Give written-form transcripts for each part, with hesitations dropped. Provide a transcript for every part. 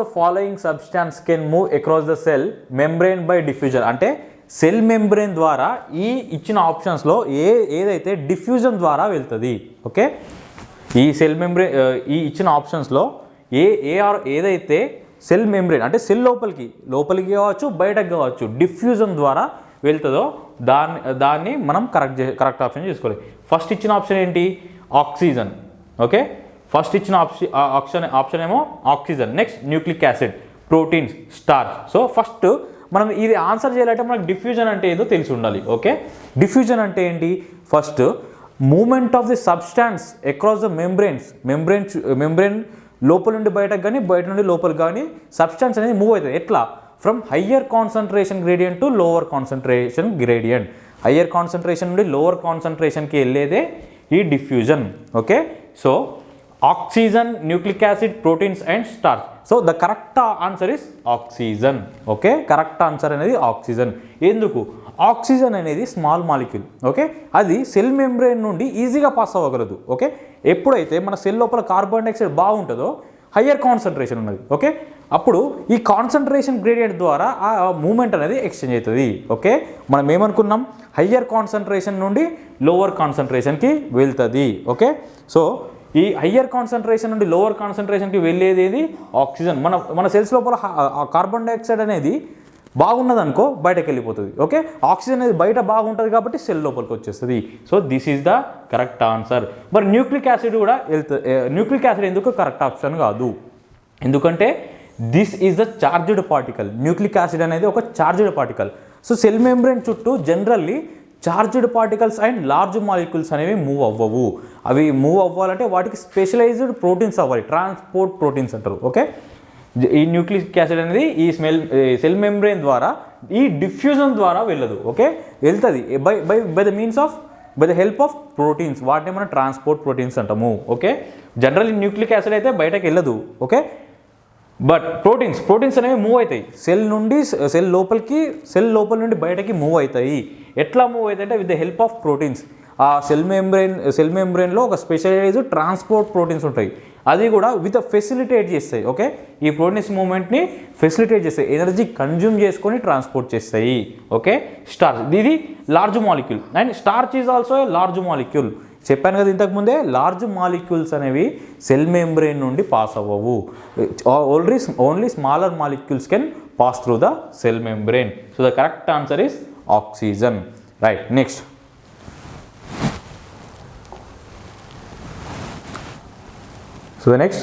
The following substance can move across the cell membrane by diffusion. అంటే cell membrane ద్వారా ఈ ఇచ్చిన ఆప్షన్స్లో ఏదైతే డిఫ్యూజన్ ద్వారా వెళ్తుంది. ఓకే, ఈ సెల్ మెంబ్రెయిన్ ఈ ఇచ్చిన ఆప్షన్స్లో ఏదైతే సెల్ మెంబ్రెయిన్ అంటే సెల్ లోపలికి కావచ్చు బయటకు కావచ్చు డిఫ్యూజన్ ద్వారా వెళ్తుందో దాన్ని మనం కరెక్ట్ ఆప్షన్ చేసుకోవాలి. ఫస్ట్ ఇచ్చిన ఆప్షన్ ఏంటి? ఆక్సిజన్. ఓకే, ఫస్ట్ ఇచ్చిన ఆప్షన్ ఏమో oxygen. Next nucleic acid, proteins, starch. So first మనం ఇది ఆన్సర్ చేయాలంటే మనకు డిఫ్యూజన్ అంటే ఏదో తెలిసి ఉండాలి. ఓకే, డిఫ్యూజన్ అంటే ఏంటి? First movement of the substance across the membrane లోపల నుండి బయటకు కానీ బయట నుండి లోపలికి కానీ సబ్స్టాన్స్ అనేది మూవ్ అవుతుంది. ఎట్లా? From higher concentration gradient to lower concentration gradient. Higher concentration నుండి లోవర్ కాన్సన్ట్రేషన్కి వెళ్ళేదే ఈ diffusion. Okay, so oxygen, nucleic acid, proteins and starch. So the correct answer is oxygen. Okay, correct answer అనేది oxygen. ఎందుకు? Oxygen అనేది small molecule. Okay, అది cell membrane నుండి ఈజీగా pass అవ్వగలదు. Okay, ఎప్పుడైతే మన సెల్ లోపల కార్బన్ డైఆక్సైడ్ బాగుంటుందో హయ్యర్ కాన్సన్ట్రేషన్ ఉన్నది. ఓకే, అప్పుడు ఈ కాన్సన్ట్రేషన్ గ్రేడియంట్ ద్వారా ఆ మూమెంట్ అనేది ఎక్స్చేంజ్ అవుతుంది. ఓకే, మనం ఏమనుకున్నాం? హయ్యర్ కాన్సన్ట్రేషన్ నుండి లోవర్ కాన్సన్ట్రేషన్కి వెళ్తుంది. ఓకే, సో ఈ హయ్యర్ కాన్సన్ట్రేషన్ నుండి లోవర్ కాన్సన్ట్రేషన్కి వెళ్ళేది ఏది? ఆక్సిజన్. మన సెల్స్ లోపల కార్బన్ డైఆక్సైడ్ అనేది బాగున్నది అనుకో బయటకు వెళ్ళిపోతుంది. ఓకే, ఆక్సిజన్ అనేది బయట బాగుంటుంది కాబట్టి సెల్ లోపలికి వచ్చేస్తుంది. So this is the correct answer. మరి న్యూక్లిక్ యాసిడ్ కూడా న్యూక్లిక్ యాసిడ్ ఎందుకు కరెక్ట్ ఆప్షన్ కాదు? ఎందుకంటే this is the charged particle. Nucleic acid అనేది ఒక charged particle. So cell membrane చుట్టూ generally charged particles and large molecules అనేవి మూవ్ అవ్వవు. అవి మూవ్ అవ్వాలంటే వాటికి స్పెషలైజ్డ్ ప్రోటీన్స్ అవ్వాలి, ట్రాన్స్పోర్ట్ ప్రోటీన్స్ అంటారు. ఓకే, ఈ న్యూక్లిక్ యాసిడ్ అనేది ఈ సెల్ మెంబ్రెయిన్ ద్వారా ఈ డిఫ్యూజన్ ద్వారా వెళ్ళదు. ఓకే, వెళ్తుంది by the help of proteins. వాటిని మనం ట్రాన్స్పోర్ట్ ప్రోటీన్స్ అంటాము. ఓకే, జనరల్ న్యూక్లిక్ యాసిడ్ అయితే బయటకు వెళ్ళదు. ఓకే, బట్ ప్రోటీన్స్ అనేవి మూవ్ అవుతాయి. సెల్ లోపల నుండి బయటకి మూవ్ అవుతాయి. ఎట్లా మూవ్ అవుతాయి అంటే with the help of proteins. ఆ సెల్ మెంబ్రెయిన్లో ఒక స్పెషలైజ్డ్ ట్రాన్స్పోర్ట్ ప్రోటీన్స్ ఉంటాయి. అది కూడా ఫెసిలిటేట్ చేస్తాయి. ఓకే, ఈ ప్రోటీన్స్ మూవ్మెంట్ని ఫెసిలిటేట్ చేస్తాయి, ఎనర్జీ కన్జ్యూమ్ చేసుకొని ట్రాన్స్పోర్ట్ చేస్తాయి. ఓకే, స్టార్చ్ ఇది large molecule and starch is also a large molecule. చెప్పాను కదా ఇంతకుముందే, లార్జ్ మాలిక్యూల్స్ అనేవి సెల్ మెంబ్రెయిన్ నుండి పాస్ అవ్వవు. Only smaller molecules can pass through the cell membrane. So the correct answer is oxygen. Right, next. So the next,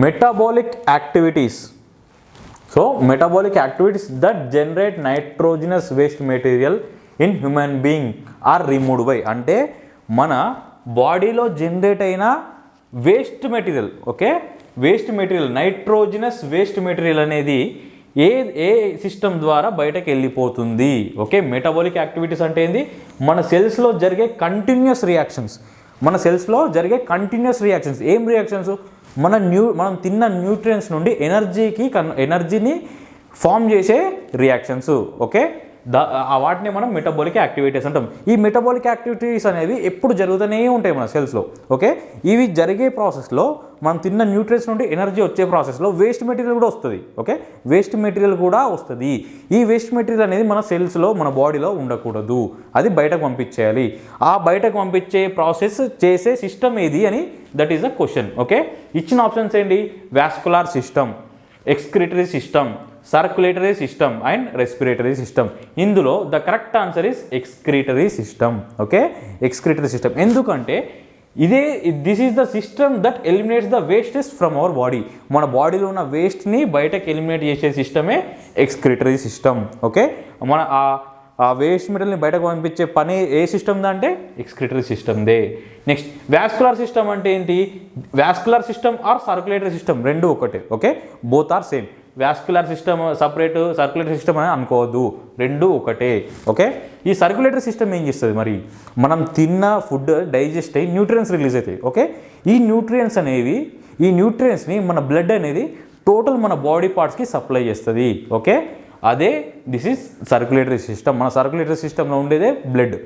metabolic activities. So metabolic activities that generate nitrogenous waste material in human being are removed by. అంటే మన బాడీలో generate అయిన waste material. Okay, waste material, nitrogenous waste material అనేది ఏ system ద్వారా బయటకు వెళ్ళిపోతుంది. Okay, metabolic activities అంటే ఏంది? మన సెల్స్లో జరిగే కంటిన్యూస్ రియాక్షన్స్. ఏం రియాక్షన్స్? మనం తిన్న న్యూట్రియన్స్ నుండి ఎనర్జీని ఫామ్ చేసే రియాక్షన్స్. ఓకే, వాటిని మనం మెటబాలిక్ యాక్టివిటీస్ అంటాం. ఈ మెటబాలిక్ యాక్టివిటీస్ అనేవి ఎప్పుడు జరుగుతూనే ఉంటాయి మన సెల్స్లో. ఓకే, ఇవి జరిగే ప్రాసెస్లో మనం తిన్న న్యూట్రియన్స్ నుండి ఎనర్జీ వచ్చే ప్రాసెస్లో వేస్ట్ మెటీరియల్ కూడా వస్తుంది. ఓకే, వేస్ట్ మెటీరియల్ కూడా వస్తుంది. ఈ వేస్ట్ మెటీరియల్ అనేది మన సెల్స్లో, మన బాడీలో ఉండకూడదు. అది బయటకు పంపించేయాలి. ఆ బయటకు పంపించే ప్రాసెస్ చేసే సిస్టమ్ ఏది అని that is the question. Okay, ఇచ్చిన ఆప్షన్స్ ఏంటి? Vascular system, excretory system, circulatory system and respiratory system. ఇందులో the correct answer is excretory system. Okay, excretory system. ఎందుకంటే this is the system that eliminates the wastes from our body. మన బాడీలో ఉన్న వేస్ట్ని బయటకు eliminate చేసే సిస్టమే excretory system. Okay, మన ఆ waste మెటీరియల్ని బయటకు పంపించే పని ఏ సిస్టమ్ అంటే ఎక్స్క్రిటరీ సిస్టమ్దే. నెక్స్ట్, వాస్కులర్ సిస్టమ్ అంటే ఏంటి? Vascular system or circulatory system రెండు ఒకటే. Okay, both are same. Vascular system separate, circulatory system అని అనుకోవద్దు, రెండు ఒకటే. ఓకే, ఈ సర్క్యులేటరీ సిస్టమ్ ఏం చేస్తుంది? మరి మనం తిన్న ఫుడ్ డైజెస్ట్ అయ్యి న్యూట్రియన్స్ రిలీజ్ అవుతాయి. ఓకే, ఈ న్యూట్రియన్స్ని మన బ్లడ్ అనేది టోటల్ మన బాడీ పార్ట్స్కి సప్లై చేస్తుంది. ఓకే, అదే దిస్ ఈజ్ సర్క్యులేటరీ సిస్టమ్. మన సర్క్యులేటరీ సిస్టంలో ఉండేదే బ్లడ్.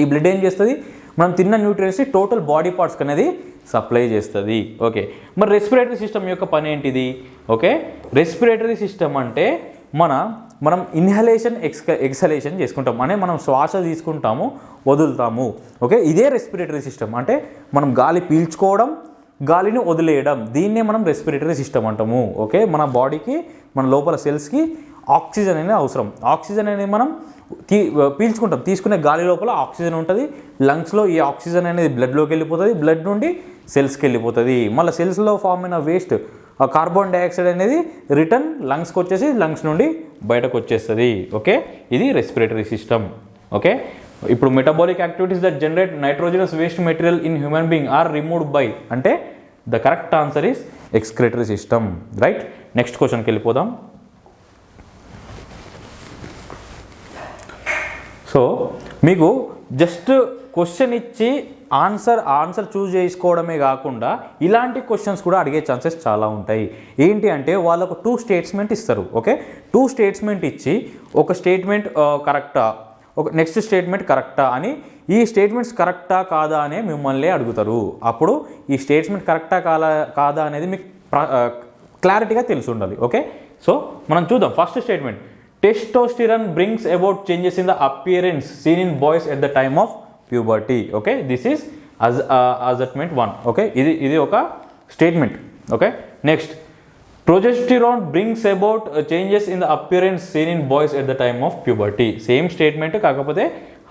ఈ బ్లడ్ ఏం చేస్తుంది? మనం తిన్న న్యూట్రియన్స్ని టోటల్ బాడీ పార్ట్స్కి అనేది సప్లై చేస్తుంది. ఓకే, మరి రెస్పిరేటరీ సిస్టమ్ యొక్క పని ఏంటిది? ఓకే, రెస్పిరేటరీ సిస్టమ్ అంటే మనం ఇన్హలేషన్ ఎక్సలేషన్ చేసుకుంటాం, అంటే మనం శ్వాస తీసుకుంటాము వదులుతాము. ఓకే, ఇదే రెస్పిరేటరీ సిస్టమ్, అంటే మనం గాలి పీల్చుకోవడం గాలిని వదిలేయడం, దీన్నే మనం రెస్పిరేటరీ సిస్టమ్ అంటాము. ఓకే, మన బాడీకి మన లోపల సెల్స్కి ఆక్సిజన్ అనేది అవసరం. ఆక్సిజన్ అనేది మనం పీల్చుకుంటాం, తీసుకునే గాలి లోపల ఆక్సిజన్ ఉంటుంది. లంగ్స్లో ఈ ఆక్సిజన్ అనేది బ్లడ్లోకి వెళ్ళిపోతుంది, బ్లడ్ నుండి సెల్స్కి వెళ్ళిపోతుంది. మళ్ళీ సెల్స్లో ఫామ్ అయిన వేస్ట్ కార్బన్ డైఆక్సైడ్ అనేది రిటర్న్ లంగ్స్కి వచ్చేసి లంగ్స్ నుండి బయటకు వచ్చేస్తుంది. ఓకే, ఇది రెస్పిరేటరీ సిస్టమ్. ఓకే, ఇప్పుడు metabolic activities that generate nitrogenous waste material in human being are removed by, అంటే the correct answer is excretory system. Right, next క్వశ్చన్కి వెళ్ళిపోదాం. సో మీకు జస్ట్ క్వశ్చన్ ఇచ్చి ఆన్సర్ చూస్ చేసుకోవడమే కాకుండా ఇలాంటి క్వశ్చన్స్ కూడా అడిగే ఛాన్సెస్ చాలా ఉంటాయి. ఏంటి అంటే వాళ్ళకు 2 స్టేట్మెంట్ ఇస్తారు. ఓకే, 2 స్టేట్మెంట్ ఇచ్చి ఒక స్టేట్మెంట్ కరెక్టా, ఒక నెక్స్ట్ స్టేట్మెంట్ కరెక్టా అని, ఈ స్టేట్మెంట్స్ కరెక్టా కాదా అనే మిమ్మల్ని అడుగుతారు. అప్పుడు ఈ స్టేట్మెంట్ కరెక్టా కాదా అనేది మీకు క్లారిటీగా తెలిసి ఉండాలి. ఓకే, సో మనం చూద్దాం. First statement, testosterone brings about changes in the appearance seen in boys at the time of puberty. Okay, this is assertment 1. Okay, ఇది ఒక statement. Okay, next, progesterone brings about changes in the appearance seen in boys at the time of puberty. Same statement, కాకపోతే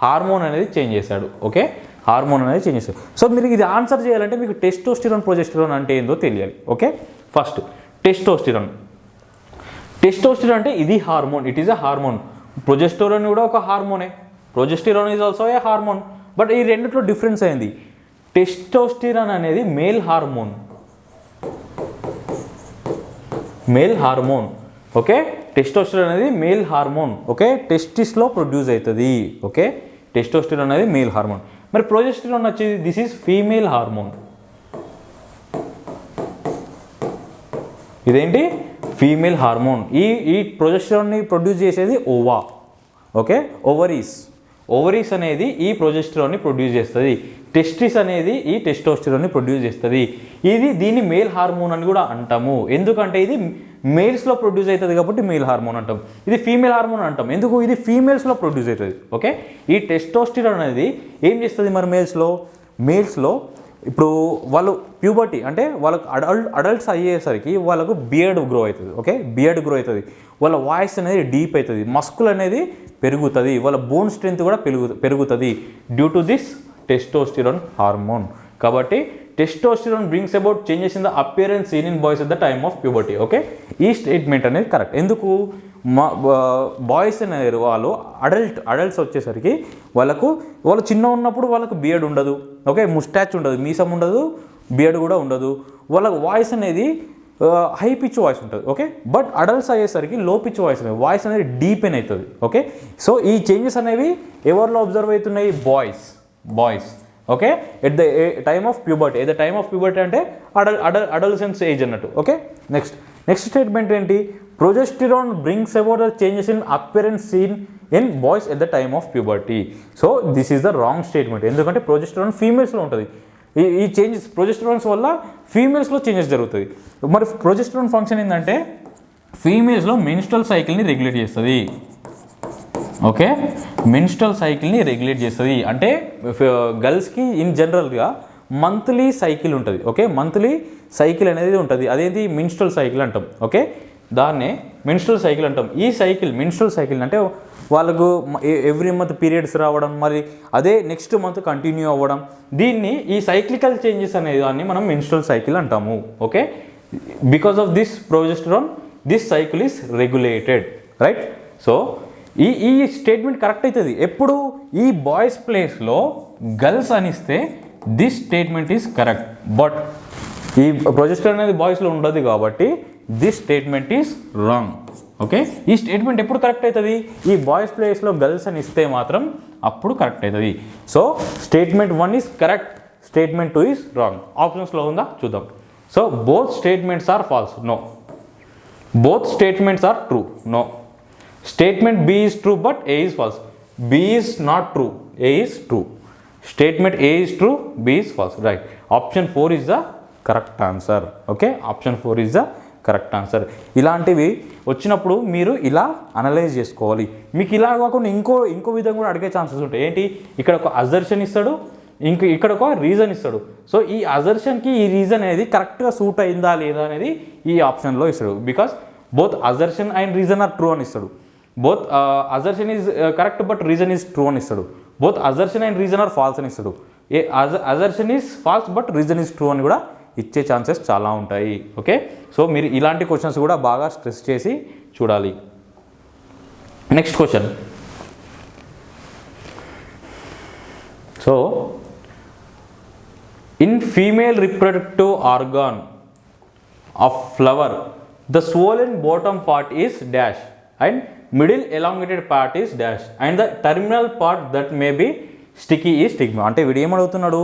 hormone అనేది change చేశాడు. Okay, hormone అనేది change చేశాడు. So మీరు ఇది answer చేయాలంటే మీకు టెస్టోస్టిరాన్ ప్రొజెస్టిరాన్ అంటే ఏందో తెలియాలి. ఓకే, ఫస్ట్ టెస్టోస్టిరాన్ అంటే ఇది hormone, it is a hormone. Progesterone కూడా ఒక హార్మోనే, progesterone is also a hormone. But ఈ రెండిట్లో డిఫరెన్స్ అయింది. టెస్టోస్టిరాన్ అనేది మేల్ హార్మోన్, ఓకే, టెస్టోస్టిరాన్ అనేది మేల్ హార్మోన్. ఓకే, టెస్టిస్లో ప్రొడ్యూస్ అవుతుంది. ఓకే, టెస్టోస్టిరాన్ అనేది మేల్ హార్మోన్. మరి ప్రొజెస్టెరాన్ వచ్చేది దిస్ ఈజ్ ఫీమేల్ హార్మోన్. ఇదేంటి? Female hormone. ఈ ప్రొజెస్టెరాన్ని ప్రొడ్యూస్ చేసేది ఓవా. ఓకే, ఓవరీస్ అనేది ఈ ప్రొజెస్టెరాన్ని ప్రొడ్యూస్ చేస్తుంది. టెస్టిస్ అనేది ఈ టెస్టోస్టిరాన్ని ప్రొడ్యూస్ చేస్తుంది. దీన్ని మేల్ హార్మోన్ అని కూడా అంటాము, ఎందుకంటే ఇది మేల్స్లో ప్రొడ్యూస్ అవుతుంది కాబట్టి మేల్ హార్మోన్ అంటాం. ఇది ఫీమేల్ హార్మోన్ అంటాం, ఎందుకు? ఇది ఫీమేల్స్లో ప్రొడ్యూస్ అవుతుంది. ఓకే, ఈ టెస్టోస్టిరాన్ అనేది ఏం చేస్తుంది మరి మేల్స్లో ఇప్పుడు వాళ్ళు ప్యూబర్టీ అంటే వాళ్ళకు అడల్ట్స్ అయ్యేసరికి వాళ్ళకు బియర్డ్ గ్రో అవుతుంది. ఓకే, బియర్డ్ గ్రో అవుతుంది, వాళ్ళ వాయిస్ అనేది డీప్ అవుతుంది, మస్కుల్ అనేది పెరుగుతుంది, వాళ్ళ బోన్ స్ట్రెంత్ కూడా పెరుగుతుంది due to this testosterone hormone. కాబట్టి testosterone brings about changes in the appearance seen in boys at the time of puberty. Okay, ఈ స్టేట్మెంట్ అనేది కరెక్ట్. ఎందుకు? బాయ్స్ అనేది వాళ్ళు అడల్ట్స్ వచ్చేసరికి వాళ్ళు చిన్న ఉన్నప్పుడు వాళ్ళకు బియర్డ్ ఉండదు. ఓకే, ముస్టాచ్ ఉండదు, మీసం ఉండదు, బియర్డ్ కూడా ఉండదు. వాళ్ళ వాయిస్ అనేది హై పిచ్ వాయిస్ ఉంటుంది. ఓకే, బట్ అడల్ట్స్ అయ్యేసరికి లో పిచ్ వాయిస్ అనేది డీపెన్ అవుతుంది. ఓకే, సో ఈ చేంజెస్ అనేవి ఎవరిలో అబ్జర్వ్ అవుతున్నాయి? Boys. Okay, at the time of puberty. At the time of puberty అంటే అడల్సెన్స్ ఏజ్ అన్నట్టు. ఓకే, నెక్స్ట్ స్టేట్మెంట్ ఏంటి? Progesterone brings about the changes in appearance seen in boys at the time of puberty. So this is the wrong statement, ఎందుకంటే progesterone ఫీమేల్స్లో ఉంటుంది. ఈ changes ప్రొజెస్టెరాన్స్ వల్ల ఫీమేల్స్లో changes జరుగుతుంది. మరి progesterone function ఏంటంటే ఫీమేల్స్లో menstrual సైకిల్ని regulate చేస్తుంది. Okay, menstrual సైకిల్ని regulate చేస్తుంది. అంటే గర్ల్స్కి ఇన్ జనరల్గా మంత్లీ సైకిల్ ఉంటుంది. ఓకే, మంత్లీ సైకిల్ అనేది ఉంటుంది, అదేంటి? మెన్స్ట్రల్ సైకిల్ అంటాం. ఓకే, దాన్నే మెన్స్ట్రల్ సైకిల్ అంటాం. ఈ మెన్స్ట్రల్ సైకిల్ అంటే వాళ్ళకు ఎవ్రీ మంత్ పీరియడ్స్ రావడం, మరి అదే నెక్స్ట్ మంత్ కంటిన్యూ అవ్వడం, ఈ సైక్లికల్ చేంజెస్ అనే దాన్ని మనం మెన్స్ట్రల్ సైకిల్ అంటాము. Okay, because of this progesterone this cycle is regulated. Right, so ఈ స్టేట్మెంట్ కరెక్ట్ అవుతుంది ఎప్పుడు? ఈ బాయ్స్ ప్లేస్లో గర్ల్స్ అనిస్తే this statement is correct. But ఈ ప్రొజెస్టెరాన్ అనేది బాయ్స్లో ఉండదు కాబట్టి this statement is wrong. Okay, ఈ స్టేట్మెంట్ ఎప్పుడు కరెక్ట్ అవుతుంది? ఈ బాయ్స్ ప్లేస్లో గర్ల్స్ అని ఇస్తే మాత్రం అప్పుడు కరెక్ట్ అవుతుంది. So statement 1 is correct, statement 2 is wrong. ఆప్షన్స్లో ఉందా చూద్దాం. So both statements are false. No. Both statements are true. No. Statement B is true but A is false. B is not true, A is true. Statement A is true, B is false. Right. Option 4 is the correct answer. Okay. Option 4 is the correct answer. ఇలాంటివి వచ్చినప్పుడు మీరు ఇలా analyse చేసుకోవాలి. మీకు ఇలా కాకుండా ఇంకో విధంగా కూడా అడిగే ఛాన్సెస్ ఉంటాయి. ఏంటి, ఇక్కడ ఒక అజర్షన్ ఇస్తాడు, ఇక్కడ ఒక రీజన్ ఇస్తాడు. సో ఈ అజర్షన్కి ఈ రీజన్ అనేది కరెక్ట్గా సూట్ అయిందా లేదా అనేది ఈ ఆప్షన్లో ఇస్తాడు. Because both assertion and reason are true అని ఇస్తాడు. Both assertion is correct but reason is true అని ఇస్తాడు. Both assertion and reason are false అని ఇస్తాడు. Assertion is false but reason is true అని కూడా ఇచ్చే ఛాన్సెస్ చాలా ఉంటాయి. ఓకే, సో మీరు ఇలాంటి క్వశ్చన్స్ కూడా బాగా స్ట్రెస్ చేసి చూడాలి. Next question. So in female reproductive organ of flower the swollen bottom part is dash and middle elongated part is dash and the terminal part that may be sticky is stigma. అంటే వీడు ఏమడుగుతున్నాడు,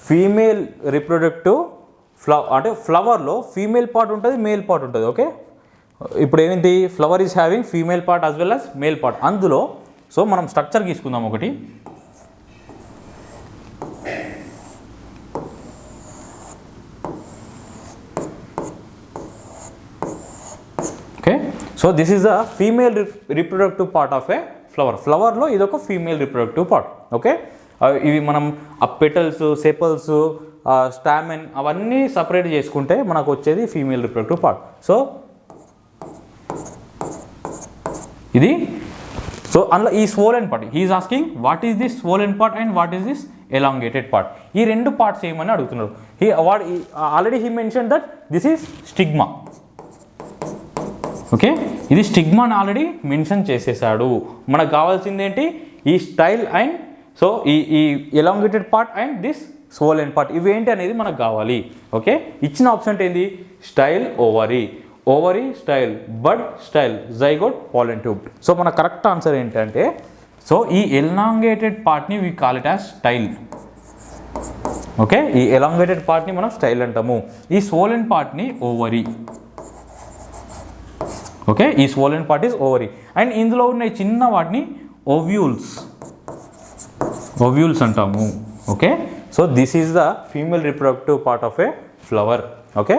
female reproductive అంటే ఫ్లవర్లో female part ఉంటుంది, male part ఉంటుంది. Okay, ఇప్పుడు ఏమిటి, flower is having female part as well as male part. అందులో so మనం స్ట్రక్చర్ తీసుకుందాం ఒకటి. Okay, so this is the female reproductive part of a flower. ఫ్లవర్లో ఇదొక ఫీమేల్ రిప్రొడక్టివ్ పార్ట్. ఓకే, ఇవి మనం ఆ పెటల్స్, సెపల్స్, స్టామెన్ అవన్నీ సపరేట్ చేసుకుంటే మనకు వచ్చేది ఫీమేల్ రిప్రొడక్టివ్ పార్ట్. సో ఇది, సో అందులో ఈ swollen part, he is asking what is this swollen part and what is this elongated part. ఈ రెండు పార్ట్స్ ఏమని అడుగుతున్నారు. Already he mention that this is stigma. Okay, ఇది స్టిగ్మా అని ఆల్రెడీ మెన్షన్ చేసేసాడు. మనకు కావాల్సింది ఏంటి, ఈ స్టైల్ అండ్ సో ఈ elongated part and this swollen part, ఇవి ఏంటి అనేది మనకు కావాలి. ఓకే, ఇచ్చిన ఆప్షన్ ఏంటి, style, ovary, ovary style, bud style, zygote, pollen tube. So మన కరెక్ట్ ఆన్సర్ ఏంటంటే, సో ఈ ఎలాంగేటెడ్ పార్ట్ని we call it as style. Okay, ఈ ఎలాంగేటెడ్ పార్ట్ని మనం స్టైల్ అంటాము. ఈ స్వోలెన్ పార్ట్ని ఓవరీ. ఓకే, ఈ swollen part is ovary. And ఇందులో ఉన్న చిన్న వాటిని ఓవ్యూల్స్ అంటాము. Okay, so this is the female reproductive part of a flower. Okay,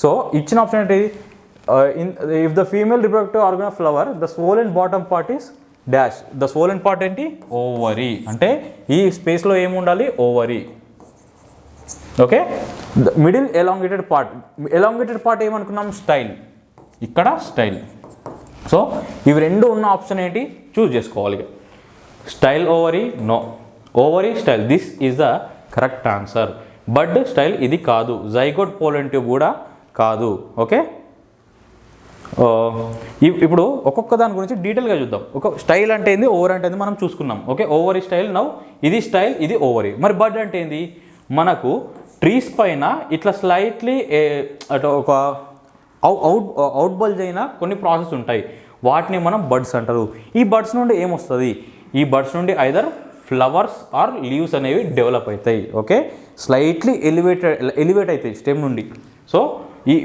so ఇచ్చిన ఆప్షన్ ఏంటి, if the female reproductive organ of flower the swollen bottom part is dash. The swollen part ఏంటి, ovary. అంటే ఈ స్పేస్లో ఏముండాలి, ovary. Okay, middle elongated part ఏమనుకున్నాం, style. ఇక్కడ style. So ఇవి రెండు ఉన్న ఆప్షన్ ఏంటి, చూస్ చేసుకోవాలి. Style ovary, no. Ovary style, this is the correct answer. Bud style ఇది కాదు, జైగోట్ పోలెన్ ట్యూబ్ కూడా కాదు. ఓకే, ఇప్పుడు ఒక్కొక్క దాని గురించి డీటెయిల్గా చూద్దాం. ఒక స్టైల్ అంటే ఏంది, ఓవర్ అంటే ఏంది మనం చూసుకున్నాం. Okay, ovary style. నౌ ఇది స్టైల్, ఇది ఓవరీ. మరి బడ్ అంటే ఏంది, మనకు ట్రీస్ పైన ఇట్లా స్లైట్లీ అటు ఒక అవుట్ బల్జ్ అయిన కొన్ని ప్రాసెస్ ఉంటాయి, వాటిని మనం బడ్స్ అంటారు. ఈ బడ్స్ నుండి ఏమొస్తుంది, ఈ బడ్స్ నుండి ఐదర్ ఫ్లవర్స్ ఆర్ లీవ్స్ అనేవి డెవలప్ అవుతాయి. ఓకే, స్లైట్లీ ఎలివేట్ అవుతాయి స్టెమ్ నుండి. సో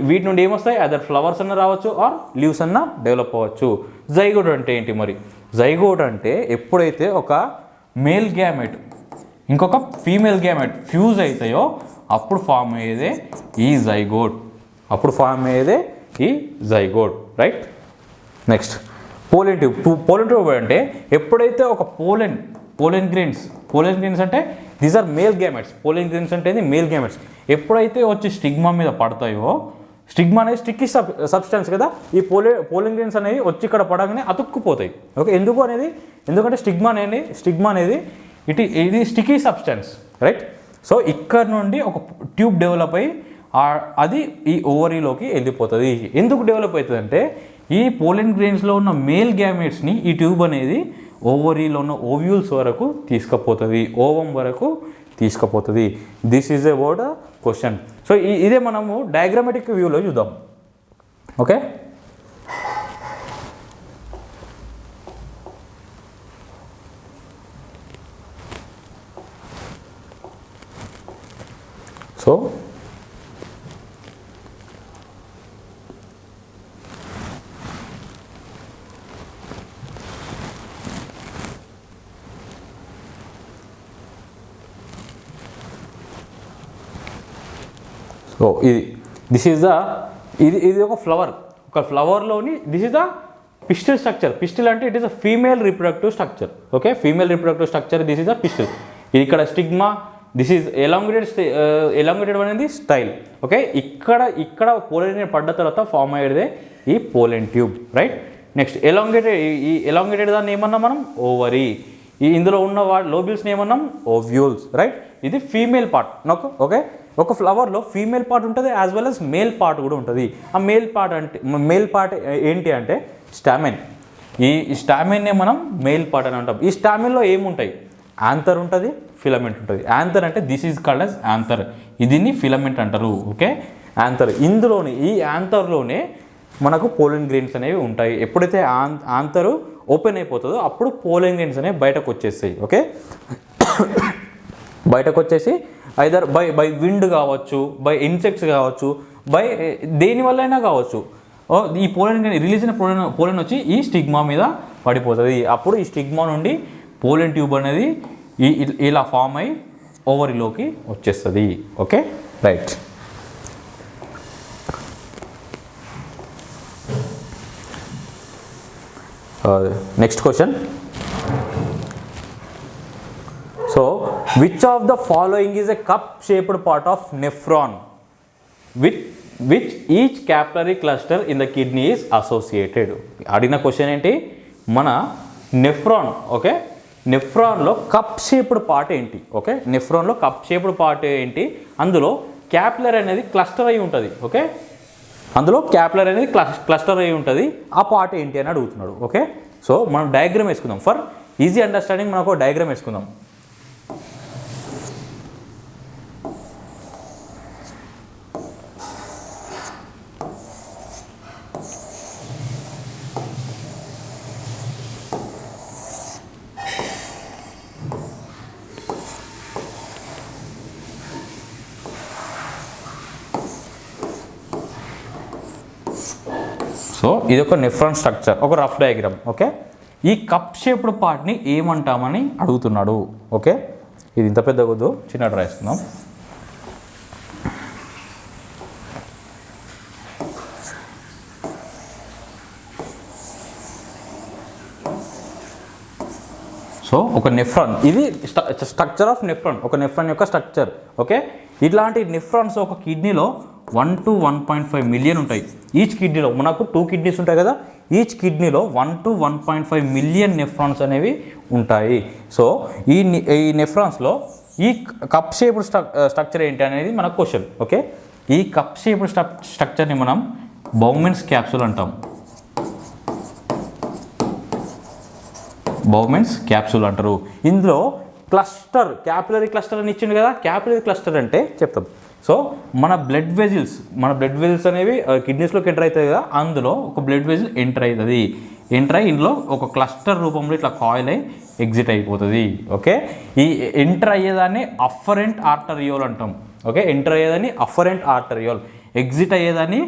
వీటి నుండి ఏమొస్తాయి, ఐదర్ ఫ్లవర్స్ అన్న రావచ్చు ఆర్ లీవ్స్ అన్న డెవలప్ అవ్వచ్చు. జైగోట్ అంటే ఏంటి మరి, జైగోట్ అంటే ఎప్పుడైతే ఒక మేల్ గ్యామెట్ ఇంకొక ఫీమేల్ గ్యామెట్ ఫ్యూజ్ అవుతాయో అప్పుడు ఫామ్ అయ్యేదే ఈ zygote. Right. Next pollen tube అంటే ఎప్పుడైతే ఒక పోలెన్ గ్రెయిన్స్ అంటే these are male gametes. Pollen grains అంటే మేల్ గ్యామెట్స్ ఎప్పుడైతే వచ్చి స్టిగ్మా మీద పడతాయో, స్టిగ్మా అనేది స్టిక్కీ సబ్స్టెన్స్ కదా, ఈ పోలెన్ గ్రెయిన్స్ అనేవి వచ్చి ఇక్కడ పడగానే అతుక్కుపోతాయి. ఓకే, ఎందుకంటే స్టిగ్మా అనేది ఇది స్టిక్కీ సబ్స్టెన్స్. రైట్. సో ఇక్కడ నుండి ఒక ట్యూబ్ డెవలప్ అయ్యి అది ఈ ఓవరీలోకి వెళ్ళిపోతుంది. ఎందుకు డెవలప్ అవుతుంది అంటే ఈ పోలెన్ గ్రెయిన్స్లో ఉన్న మేల్ గ్యామెట్స్ని ఈ ట్యూబ్ అనేది ఓవరీలో ఉన్న ఓవ్యూల్స్ వరకు తీసుకుపోతుంది, ఓవం వరకు తీసుకుపోతుంది. This is about question. So ఇదే మనము డయాగ్రామాటిక్ వ్యూలో చూద్దాం. ఓకే, సో ఓ ఇది దిస్ ఈజ్ ద ఇది ఒక ఫ్లవర్లోని this is the pistil structure. Pistil అంటే it is a female reproductive structure. Okay, female reproductive structure this is the pistil. ఇది ఇక్కడ స్టిగ్మా, దిస్ ఈజ్ ఎలాంగేటెడ్ అనేది స్టైల్. ఓకే, ఇక్కడ pollen పడ్డ తర్వాత ఫామ్ అయ్యేదే ఈ పోలెన్ ట్యూబ్, రైట్. నెక్స్ట్ ఈ ఎలాంగేటెడ్ దాన్ని ఏమన్నా మనం ఓవరీ. ఇందులో ఉన్న లోబ్యూల్స్ని ఏమన్నాం ఓవ్యూల్స్, రైట్. ఇది ఫీమేల్ పార్ట్ నాకు. ఓకే, ఒక ఫ్లవర్లో ఫీమేల్ పార్ట్ ఉంటుంది as well as male part కూడా ఉంటుంది. ఆ మేల్ పార్ట్ ఏంటి అంటే స్టామెన్. ఈ స్టామెన్నే మనం మేల్ పార్ట్ అని అంటాం. ఈ స్టామెన్లో ఏముంటాయి, యాంథర్ ఉంటుంది, ఫిలమెంట్ ఉంటుంది. యాంథర్ అంటే this is called as anther, దీన్ని ఫిలమెంట్ అంటారు. Okay, anther. ఈ యాంథర్లోనే మనకు పోలెన్ గ్రెయిన్స్ అనేవి ఉంటాయి. ఎప్పుడైతే యాంథర్ ఓపెన్ అయిపోతుందో అప్పుడు పోలెన్ గ్రెయిన్స్ అనేవి బయటకు వచ్చేస్తాయి. ఓకే, బయటకు వచ్చేసి ఐదర్ బై విండ్ కావచ్చు, బై ఇన్సెక్ట్స్ కావచ్చు, బై దేనివల్లైనా కావచ్చు. ఈ పోలెన్ రిలీజ్ అయిన పోలెన్ వచ్చి ఈ స్టిగ్మా మీద పడిపోతుంది. అప్పుడు ఈ స్టిగ్మా నుండి పోలెన్ ట్యూబ్ అనేది ఇలా ఫామ్ అయ్యి ఓవరీలోకి వచ్చేస్తుంది. Okay, right. Next question. So which of the following is a cup shaped part of nephron with which each capillary cluster in the kidney is associated? అడిగిన క్వశ్చన్ ఏంటి, మన nephron. Okay, నెఫ్రాన్లో cup shaped part ఏంటి? Okay, నెఫ్రాన్లో cup shaped part ఏంటి? అందులో capillary అనేది cluster అయి ఉంటుంది. ఓకే, అందులో క్యాపిలరీ అనేది క్లస్టర్ అయి ఉంటుంది. ఆ పార్ట్ ఏంటి అని అడుగుతున్నాడు. ఓకే, సో మనం డయాగ్రామ్ వేసుకుందాం. ఫర్ ఈజీ అండర్స్టాండింగ్ మనకు డయాగ్రామ్ వేసుకుందాం. సో ఇది ఒక నెఫ్రాన్ స్ట్రక్చర్, ఒక రఫ్ డయాగ్రామ్. ఓకే, ఈ కప్ షేప్డ్ పార్ట్ని ఏమంటామని అడుగుతున్నాడు. ఓకే, ఇది ఇంత పెద్ద వద్దు, చిన్న డ్రా వేసుకుందాం. సో ఒక నెఫ్రాన్, ఇది స్ట్రక్చర్ ఆఫ్ నెఫ్రాన్, ఒక నెఫ్రాన్ యొక్క స్ట్రక్చర్. ఓకే, ఇట్లాంటి నెఫ్రాన్స్ ఒక కిడ్నీలో 1 to 1.5 మిలియన్ ఉంటాయి. ఈచ్ కిడ్నీలో మనకు 2 కిడ్నీస్ ఉంటాయి కదా, ఈచ్ కిడ్నీలో 1 to 1.5 మిలియన్ నెఫ్రాన్స్ అనేవి ఉంటాయి. సో ఈ నెఫ్రాన్స్లో ఈ కప్ షేప్డ్ స్ట్రక్చర్ ఏంటి అనేది మన క్వశ్చన్. ఓకే, ఈ కప్ షేప్డ్ స్ట్రక్చర్ని మనం బౌమెన్స్ క్యాప్సూల్ అంటాం. బౌమెన్స్ క్యాప్సూల్ అంటారు. ఇందులో క్యాపిలరీ క్లస్టర్ అని ఇచ్చిండు కదా. క్యాపిలరీ క్లస్టర్ అంటే చెప్తాం. సో మన బ్లడ్ వెజిల్స్ అనేవి కిడ్నీస్లోకి ఎంటర్ అవుతాయి కదా, అందులో ఒక బ్లడ్ వెజిల్ ఎంటర్ అవుతుంది. ఎంటర్ అయ్యి ఇందులో ఒక క్లస్టర్ రూపంలో ఇట్లా కాయిల్ అయ్యి ఎగ్జిట్ అయిపోతుంది. ఓకే, ఈ ఎంటర్ అయ్యేదాన్ని అఫరెంట్ ఆర్టరియోల్ అంటాం. ఓకే, ఎంటర్ అయ్యేదాన్ని అఫరెంట్ ఆర్టరియోల్, ఎగ్జిట్ అయ్యేదాన్ని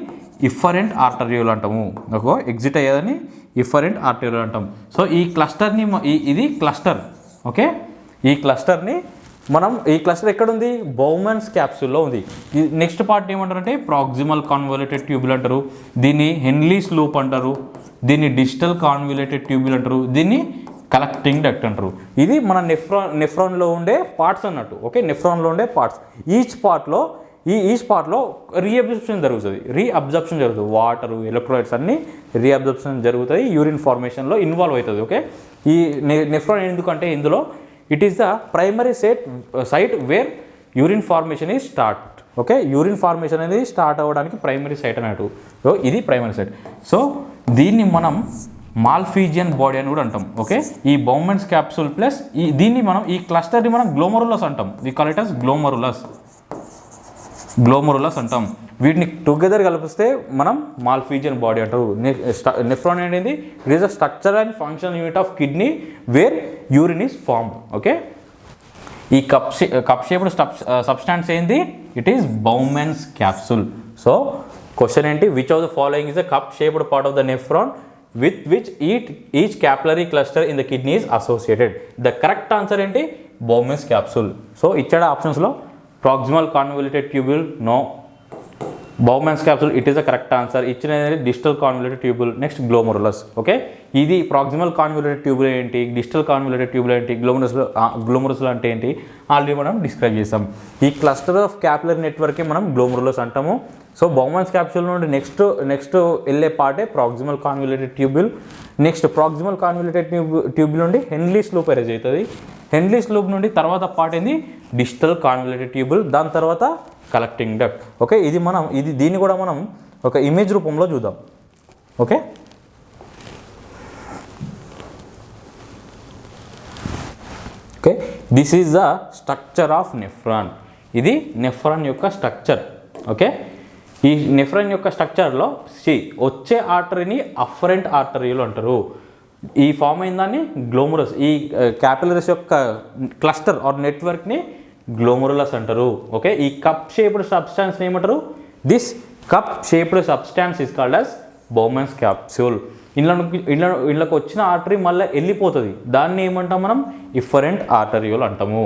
ఇఫరెంట్ ఆర్టరియోల్ అంటాము. ఓకే, ఎగ్జిట్ అయ్యేదాన్ని ఇఫరెంట్ ఆర్టరియోల్ అంటాం. సో ఈ క్లస్టర్ని ఇది క్లస్టర్. ఓకే, ఈ క్లస్టర్ ఎక్కడుంది, బౌమెన్స్ క్యాప్సూల్లో ఉంది. ఈ నెక్స్ట్ పార్ట్ ఏమంటారంటే ప్రాక్సిమల్ కాన్వల్యూటెడ్ ట్యూబుల్ అంటారు, దీన్ని హెన్లీస్ లూప్ అంటారు, దీన్ని డిజిటల్ కాన్వల్యూటెడ్ ట్యూబుల్ అంటారు, దీన్ని కలెక్టింగ్ డక్ట్ అంటారు. ఇది మన నెఫ్రాన్లో ఉండే పార్ట్స్ అన్నట్టు. ఓకే, నెఫ్రాన్లో ఉండే పార్ట్స్. ఈచ్ పార్ట్లో రీఅబ్జర్ప్షన్ జరుగుతుంది. వాటరు, ఎలక్ట్రోలైట్స్ అన్నీ రీఅబ్జర్ప్షన్ జరుగుతుంది, యూరిన్ ఫార్మేషన్లో ఇన్వాల్వ్ అవుతుంది. ఓకే, ఈ నెఫ్రాన్ ఎందుకంటే ఇందులో it is the primary site where urine formation is start. Okay, urine formation అనేది స్టార్ట్ అవ్వడానికి ప్రైమరీ సైట్ అన్నట్టు. సో ఇది ప్రైమరీ సైట్. సో దీన్ని మనం మాల్ఫీజియన్ బాడీ అని కూడా అంటాం. ఓకే, ఈ బౌమెన్స్ క్యాప్సూల్ ప్లస్ దీన్ని మనం ఈ క్లస్టర్ని మనం గ్లోమరులస్ అంటాం. We call it as glomerulus అంటాం. వీటిని టుగెదర్ కలిపిస్తే మనం మాల్ఫీజియన్ బాడీ అంటారు. నెఫ్రాన్ అనేది it is a structure and functional unit of kidney where urine is formed. Okay, ఈ కప్ షేప్డ్ సబ్స్టాన్స్ ఏంది, it is Bowman's capsule. So question ఏంటి, which of the following is the cup shaped part of the nephron with which each capillary cluster in the kidney is associated? The correct answer ఏంటి, Bowman's capsule. So ఇచ్చాడు ఆప్షన్స్లో proximal convoluted tubule no, Bowman's capsule it is the correct answer. ఇచ్చిన digital convoluted tubule. Next glomerulus. Okay, ఇది proximal convoluted tubule ఏంటి, digital convoluted tubule ఏంటి, glomerulus అంటే ఏంటి already మనం డిస్క్రైబ్ చేసాం. ఈ క్లస్టర్ ఆఫ్ క్యాపిలరీ నెట్వర్కే మనం గ్లోమరులస్ అంటాము. సో బౌమాన్స్ క్యాప్సూల్ నుండి నెక్స్ట్ వెళ్ళే పార్టే proximal convoluted tubule. Next proximal convoluted tubule నుండి హెన్లీస్ లూప్ అరేంజ్ అవుతుంది. హెన్లీస్ లూప్ నుండి తర్వాత పార్ట్ ఏంది డిజిటల్ కాన్వల్యూటెడ్ ట్యూబుల్, దాని తర్వాత కలెక్టింగ్ డక్ట్. ఓకే, దీన్ని కూడా మనం ఒక ఇమేజ్ రూపంలో చూద్దాం. Okay, okay, this is the structure of nephron. ఇది నెఫ్రాన్ యొక్క స్ట్రక్చర్. ఓకే, ఈ నెఫ్రాన్ యొక్క స్ట్రక్చర్లో వచ్చే ఆర్టరీని అఫరెంట్ ఆర్టరీలు అంటారు. ఈ ఫామ్ అయిన దాన్ని గ్లోమరస్. ఈ క్యాపిలరీస్ యొక్క క్లస్టర్ ఆర్ నెట్వర్క్ని గ్లోమరులస్ అంటారు. ఓకే, ఈ కప్ షేప్డ్ సబ్స్టాన్స్ ఏమంటారు, this cup shaped substance is called as Bowman's capsule. ఇళ్ళకి వచ్చిన ఆర్టరీ మళ్ళీ వెళ్ళిపోతుంది, దాన్ని ఏమంటాం మనం ఇఫరెంట్ ఆర్టరియోల్ అంటాము.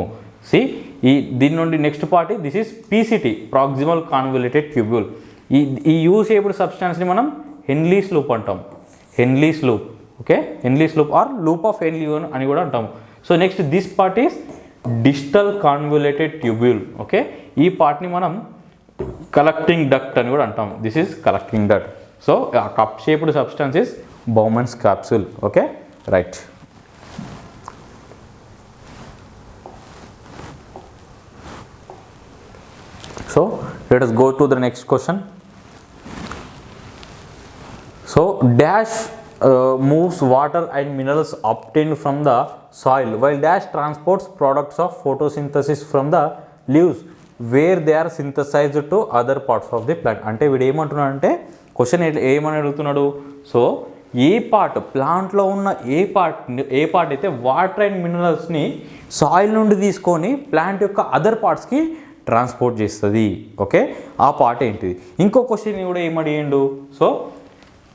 దీని నుండి next part this is PCT, proximal convoluted tubule. ఈ యూ షేప్డ్ సబ్స్టాన్స్ని మనం హెన్లీస్ లూప్ అంటాం. Henle's loop. Okay, Henle's loop or loop of Henle అని కూడా అంటాము. So next this part is digital convoluted tubule. Okay, ఈ పార్ట్ని మనం కలెక్టింగ్ డక్ట్ అని కూడా అంటాం. This is collecting duct. So ఆ cup shaped substance is Bowman's capsule. Okay, right. So let us go to the next question. So dash moves water and minerals obtained from the soil, while dash transports products of photosynthesis from the leaves where they are synthesized to other parts of the plant. అంటే వీడు ఏమంటున్నాడు అంటే question ఏమని అడుగుతున్నాడు. So ఏ part ప్లాంట్లో ఉన్న ఏ part అయితే water and మినరల్స్ని soil నుండి తీసుకొని ప్లాంట్ యొక్క అదర్ పార్ట్స్కి ట్రాన్స్పోర్ట్ చేస్తుంది. ఓకే, ఆ పార్ట్ ఏంటిది. ఇంకో క్వశ్చన్ కూడా ఏమడిగిండు. సో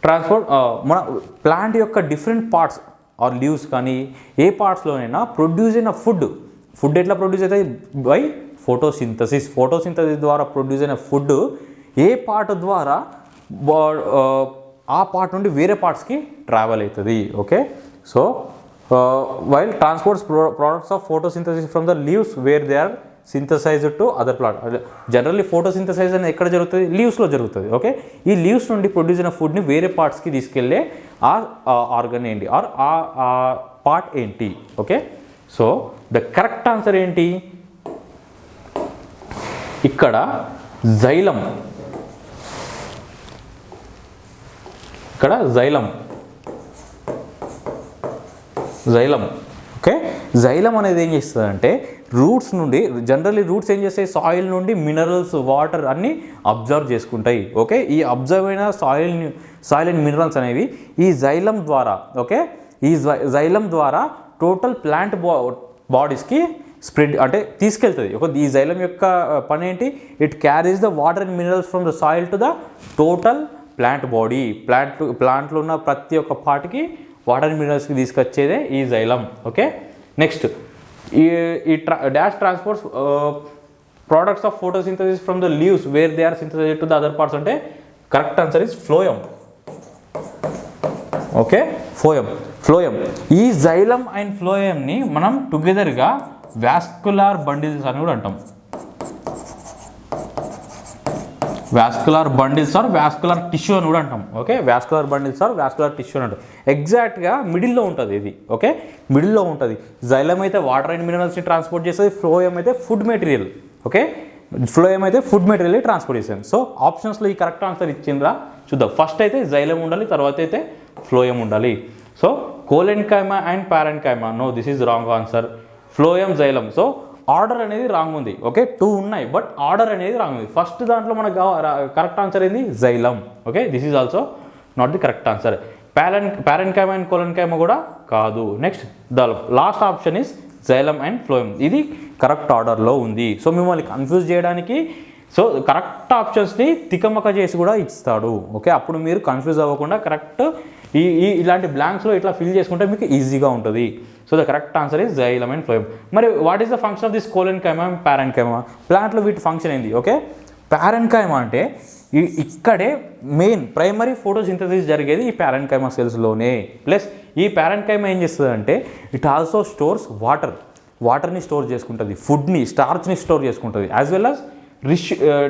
ట్రాన్స్పోర్ట్ మన ప్లాంట్ యొక్క డిఫరెంట్ పార్ట్స్ ఆర్ లీవ్స్ కానీ ఏ పార్ట్స్లోనైనా ప్రొడ్యూస్ అయిన ఫుడ్ ఎట్లా ప్రొడ్యూస్ అవుతుంది, బై ఫోటోసింథసిస్ ద్వారా ప్రొడ్యూస్ అయిన ఫుడ్ ఏ పార్ట్ ద్వారా ఆ పార్ట్ నుండి వేరే పార్ట్స్కి ట్రావెల్ అవుతుంది. Okay, so while transports products of photosynthesis from the leaves where they are synthesised to other plant. Generally photosynthesise అనేది ఎక్కడ జరుగుతుంది, లీవ్స్లో జరుగుతుంది. ఓకే, ఈ లీవ్స్ నుండి ప్రొడ్యూస్ అయిన ఫుడ్ని వేరే పార్ట్స్కి తీసుకెళ్ళే ఆ ఆర్గన్ ఏంటి ఆర్ ఆ పార్ట్ ఏంటి. Okay, so the correct answer ఏంటి, ఇక్కడ జైలం. ఇక్కడ జైలం. ఓకే, జైలం అనేది ఏం చేస్తుంది అంటే రూట్స్ నుండి, జనరల్లీ రూట్స్ ఏం చేస్తాయి, సాయిల్ నుండి మినరల్స్ వాటర్ అన్నీ అబ్జర్వ్ చేసుకుంటాయి. ఓకే, ఈ అబ్జర్వ్ అయిన సాయిల్ అండ్ మినరల్స్ అనేవి ఈ జైలం ద్వారా, ఓకే, ఈ జైలం ద్వారా టోటల్ ప్లాంట్ బాడీస్కి స్ప్రెడ్ అంటే తీసుకెళ్తుంది. ఈ జైలం యొక్క పని ఏంటి, it carries the water and minerals from the soil to the total plant body. ప్లాంట్లో ఉన్న ప్రతి ఒక్క పార్ట్కి వాటర్ అండ్ మినరల్స్కి తీసుకొచ్చేదే ఈ జైలం. ఓకే, నెక్స్ట్ ఈ dash transports products of photosynthesis from the leaves where they are synthesised to the other parts అంటే correct answer is phloem. Okay, phloem. ఈ జైలం అండ్ ఫ్లోయంని మనం టుగెదర్గా వాస్కులార్ బండిల్స్ అని కూడా అంటాం. Vascular bundles or vascular tissue అని కూడా అంటాం. Okay, vascular bundles or vascular tissue అని అంటాం. ఎగ్జాక్ట్గా మిడిల్లో ఉంటుంది ఇది. ఓకే, మిడిల్లో ఉంటుంది. జైలం అయితే వాటర్ అండ్ మినరల్స్ని ట్రాన్స్పోర్ట్ చేస్తుంది, ఫ్లోయం అయితే ఫుడ్ మెటీరియల్. ఓకే, ఫ్లోయం అయితే ఫుడ్ మెటీరియల్ ట్రాన్స్పోర్ట్ చేస్తుంది. సో ఆప్షన్స్లో ఈ కరెక్ట్ ఆన్సర్ ఇచ్చిండ్రా చూద్దాం. ఫస్ట్ అయితే జైలం ఉండాలి, తర్వాత అయితే ఫ్లోయం ఉండాలి. So collenchyma and parenchyma, no this is wrong answer. Phloem, xylem. So order అనేది రాంగ్ ఉంది. ఓకే, 2 ఉన్నాయి బట్ ఆర్డర్ అనేది రాంగ్ ఉంది. ఫస్ట్ దాంట్లో మనకు కరెక్ట్ ఆన్సర్ ఏంది, xylem. Okay, this is also not the correct answer. Parenchyma and collenchyma కూడా కాదు. Next the last option is xylem and phloem. ఇది కరెక్ట్ ఆర్డర్లో ఉంది. సో మిమ్మల్ని కన్ఫ్యూజ్ చేయడానికి సో కరెక్ట్ ఆప్షన్స్ని తికమక చేసి కూడా ఇస్తాడు. ఓకే, అప్పుడు మీరు కన్ఫ్యూజ్ అవ్వకుండా కరెక్ట్ ఇలాంటి బ్లాంక్స్లో ఇట్లా ఫిల్ చేసుకుంటే మీకు ఈజీగా ఉంటుంది. So the correct answer is xylem and phloem. మరి what is the function of this collenchyma and parenchyma? ప్లాంట్లో వీటి ఫంక్షన్ ఏంది? ఓకే, ప్యారెన్కైమా అంటే ఇక్కడే మెయిన్ ప్రైమరీ ఫోటోసింథసిస్ జరిగేది ఈ ప్యారెన్కైమా సెల్స్లోనే. ప్లస్ ఈ ప్యారెన్కైమా ఏం చేస్తుంది అంటే ఇట్ ఆల్సో స్టోర్స్ వాటర్ని స్టోర్ చేసుకుంటుంది, ఫుడ్ని స్టార్చ్ని స్టోర్ చేసుకుంటుంది, as well as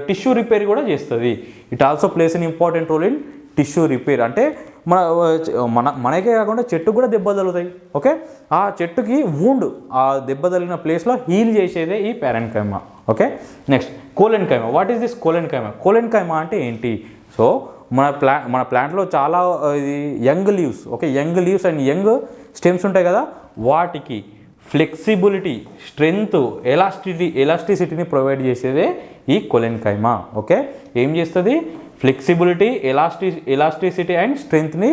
tissue repair కూడా చేస్తుంది. It also plays an important role in tissue repair. అంటే మనకే కాకుండా చెట్టుకు కూడా దెబ్బ తగులుతాయి. ఓకే, ఆ చెట్టుకి వూండ్, ఆ దెబ్బ తగిలిన ప్లేస్లో హీల్ చేసేదే ఈ parenchyma. Okay, next collenchyma. What is this collenchyma? Collenchyma అంటే ఏంటి? సో మన ప్లాంట్లో చాలా ఇది young leaves, okay, young leaves and young stems ఉంటాయి కదా, వాటికి ఫ్లెక్సిబిలిటీ, స్ట్రెంగ్త్, ఎలాస్టిసిటీని ప్రొవైడ్ చేసేదే ఈ కోలెన్కైమా. ఓకే, ఏం చేస్తుంది? ఫ్లెక్సిబిలిటీ, ఎలాస్టిసిటీ అండ్ స్ట్రెంగ్త్ని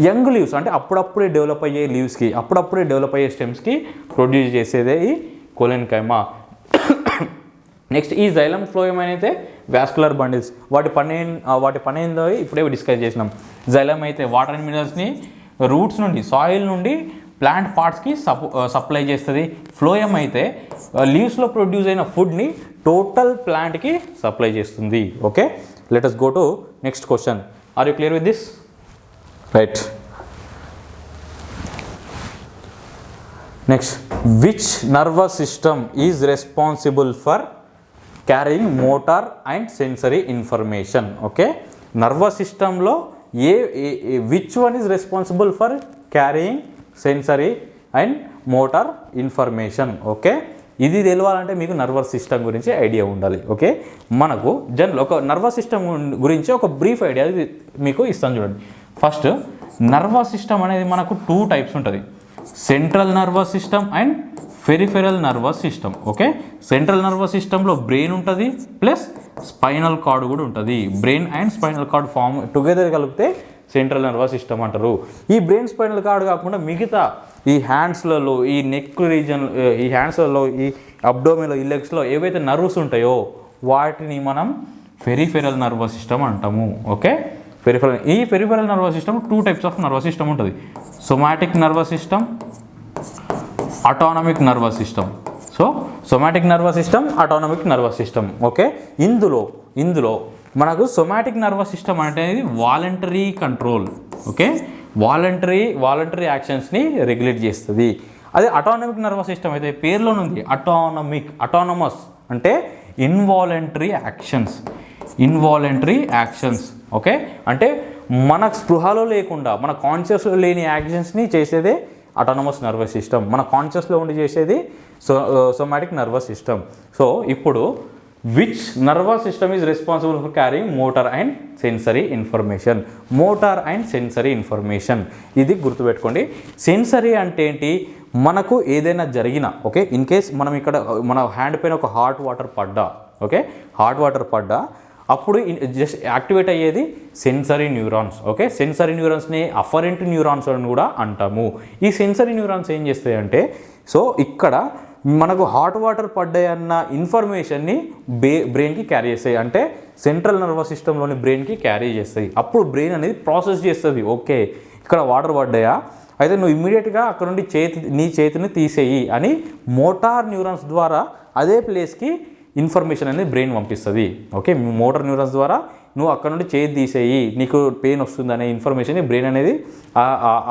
యంగ్ లీవ్స్ అంటే అప్పుడప్పుడే డెవలప్ అయ్యే లీవ్స్కి, అప్పుడప్పుడే డెవలప్ అయ్యే స్టెమ్స్కి ప్రొడ్యూస్ చేసేదే ఈ కోలెన్కైమా. నెక్స్ట్ ఈ జైలం ఫ్లోయం అయితే వాస్కులర్ బండిల్స్. వాటి పని ఏందో ఇప్పుడే డిస్కస్ చేసినాం. జైలం అయితే వాటర్ అండ్ మినరల్స్ని రూట్స్ నుండి, సాయిల్ నుండి ప్లాంట్ పార్ట్స్కి సప్లై చేస్తుంది. ఫ్లోయం అయితే లీవ్స్లో ప్రొడ్యూస్ అయిన ఫుడ్ని టోటల్ ప్లాంట్కి సప్లై చేస్తుంది. Okay, let us go to next question. Are you clear with this? Right. Next, which nervous system is responsible for carrying motor and sensory information? Okay, nervous system lo which one is responsible for carrying sensory and motor information? Okay, ఇది తెలియాలంటే మీకు nervous system గురించి idea ఉండాలి. Okay, మనకు general ఒక nervous system గురించి ఒక brief idea మీకు ఇస్తాను చూడండి. ఫస్ట్, నర్వస్ సిస్టమ్ అనేది మనకు 2 టైప్స్ ఉంటుంది, central nervous system and peripheral nervous system. Okay, central nervous సిస్టంలో బ్రెయిన్ ఉంటుంది ప్లస్ స్పైనల్ కార్డ్ కూడా ఉంటుంది. Brain and spinal cord form together కలిపితే సెంట్రల్ నర్వస్ సిస్టమ్ అంటారు. ఈ బ్రెయిన్ స్పైనల్ కార్డ్ కాకుండా మిగతా ఈ హ్యాండ్స్లలో, ఈ నెక్ రీజన్, ఈ హ్యాండ్స్లలో, ఈ అబ్డోమిన్లో, ఈ లెగ్స్లో ఏవైతే నర్వ్స్ ఉంటాయో వాటిని మనం పెరిఫెరల్ నర్వస్ సిస్టమ్ అంటాము. ఓకే, ఈ peripheral nervous system 2 types of nervous system ఉంటుంది, somatic nervous system, autonomic nervous system. So somatic nervous system, autonomic nervous system. Okay, ఇందులో మనకు సొమాటిక్ నర్వస్ సిస్టమ్ అనేది వాలంటరీ కంట్రోల్. ఓకే, వాలంటరీ యాక్షన్స్ని regulate చేస్తుంది. అదే autonomic nervous system అయితే పేరులోనే ఉంది, అటానమస్ అంటే ఇన్వాలంటరీ యాక్షన్స్. ఓకే, అంటే మన స్పృహలో లేకుండా, మన కాన్షియస్లో లేని యాక్షన్స్ని చేసేదే అటానమస్ నర్వస్ సిస్టమ్. మన కాన్షియస్లో ఉండి చేసేది సొమాటిక్ నర్వస్ సిస్టమ్. సో ఇప్పుడు which nervous system is responsible for carrying motor and sensory information? Motor and sensory information, ఇది గుర్తుపెట్టుకోండి. సెన్సరీ అంటే ఏంటి? మనకు ఏదైనా జరిగినా, ఓకే, ఇన్ కేస్ మనం ఇక్కడ మన హ్యాండ్ పైన ఒక హాట్ వాటర్ పడ్డా, అప్పుడు జస్ట్ యాక్టివేట్ అయ్యేది సెన్సరీ న్యూరాన్స్. ఓకే, సెన్సరీ న్యూరాన్స్ని అఫరెంట్ న్యూరాన్స్ అని కూడా అంటాము. ఈ సెన్సరీ న్యూరాన్స్ ఏం చేస్తాయి అంటే, సో ఇక్కడ మనకు హాట్ వాటర్ పడ్డాయన్న ఇన్ఫర్మేషన్ని బ్రెయిన్కి క్యారీ చేస్తాయి, అంటే సెంట్రల్ నర్వస్ సిస్టంలోని బ్రెయిన్కి క్యారీ చేస్తాయి. అప్పుడు బ్రెయిన్ అనేది ప్రాసెస్ చేస్తుంది, ఓకే ఇక్కడ వాటర్ పడ్డాయా, అయితే నువ్వు ఇమ్మీడియట్గా అక్కడ నుండి నీ చేతిని తీసేయి అని మోటార్ న్యూరాన్స్ ద్వారా అదే ప్లేస్కి ఇన్ఫర్మేషన్ అనేది బ్రెయిన్ పంపిస్తుంది. ఓకే, మోటార్ న్యూరాన్స్ ద్వారా నువ్వు అక్కడ నుండి చేతి తీసేయి, నీకు పెయిన్ వస్తుంది అనే ఇన్ఫర్మేషన్ బ్రెయిన్ అనేది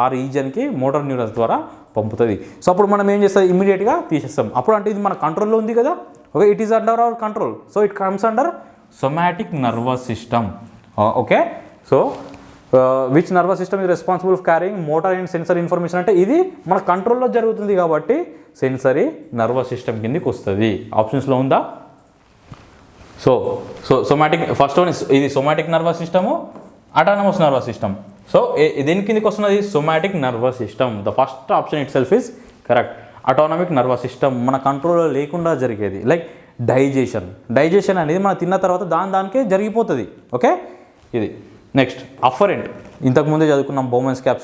ఆ రీజన్కి మోటార్ న్యూరాన్స్ ద్వారా పంపుతుంది. సో అప్పుడు మనం ఏం చేస్తాం? ఇమ్మీడియట్గా తీసేస్తాం. అప్పుడు అంటే ఇది మన కంట్రోల్లో ఉంది కదా, okay, it is under our control, so it comes under somatic nervous system. Okay, so which nervous system is responsible for carrying motor and sensory information అంటే ఇది మన కంట్రోల్లో జరుగుతుంది కాబట్టి సెన్సరీ నర్వస్ సిస్టమ్ కిందకి వస్తుంది. ఆప్షన్స్లో ఉందా? సో సొమాటిక్ ఫస్ట్ వన్ ఇది somatic nervous system, autonomous nervous system. So దేని కిందకి వస్తున్నది? Somatic nervous system. The first option it self is correct. Autonomic nervous system మన కంట్రోల్లో లేకుండా జరిగేది, లైక్ డైజెషన్ అనేది మనం తిన్న తర్వాత దానికే జరిగిపోతుంది. ఓకే, ఇది నెక్స్ట్ అఫరెంట్, ఇంతకుముందే చదువుకున్నాం బౌమెన్స్ క్యాప్స్